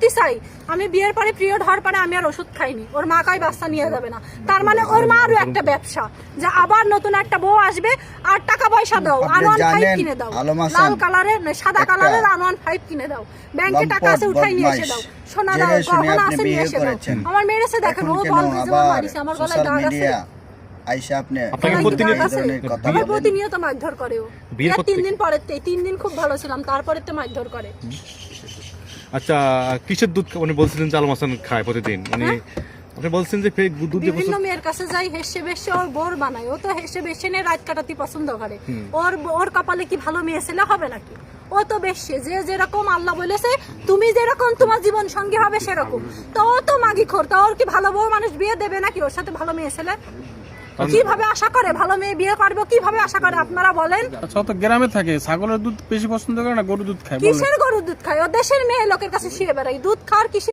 যদি চাই, আমি বিয়ের পরে পিরিয়ড হওয়ার পরে আমি আর ওষুধ খাইনি, ওর মা কয় বাচ্চা নিয়ে যাবে না, তার মানে ওর মা আরো একটা ব্যবসা যে আবার নতুন একটা বউ আসবে আর টাকা পয়সা দাও, আনোয়ান 5 কিনে দাও, লাল কালারের সাদা কালারের আনোয়ান 5 কিনে দাও, ব্যাংকে টাকা আছে উঠাই নিয়ে এসে দাও, সোনা দাও, গহনা আছে নিয়ে এসে দাও। আমার মেরেছে দেখেন, ও বল বুঝে মারিছে, আমার গলায় দাগ আছে। আইসা আপনি প্রতিনিয়ত মারধর করে ও। 3 দিন পরে 3 দিন খুব ভালো ছিলাম, তারপরে তো মারধর করে। আচ্ছা, কিসের দুধ উনি বলছিলেন যে আলম হাসান খায় প্রতিদিন, মানে আপনি বলছেন যে দুধ দিয়ে বিভিন্ন মেয়ের কাছে যাই, হেসে বেসে ওর বোর বানায়, ও তো হেসে বেসে নিয়ে রাত কাটাতে পছন্দ করে। ওর কপালে কি ভালো মেয়ে ছেলে হবে নাকি? ও তো বেশি, যে যেরকম আল্লাহ বলেছে তুমি যেরকম তোমার জীবন সঙ্গী হবে সেরকম, তো ও তো মাগি খোর, তো ওর কি ভালো বউ মানুষ বিয়ে দেবে নাকি ওর সাথে ভালো মেয়ে ছেলে? কিভাবে আশা করে ভালো মেয়ে বিয়ে করবো, কিভাবে আশা করে আপনারা বলেন? আচ্ছা, তো গ্রামে থাকে, ছাগলের দুধ বেশি পছন্দ করে না গরুর দুধ খায়? কিসের গরুর দুধ খায়? ও দেশের মেয়ে লোকের কাছে শুয়ে বেড়াই, দুধ খাওয়ার কিসের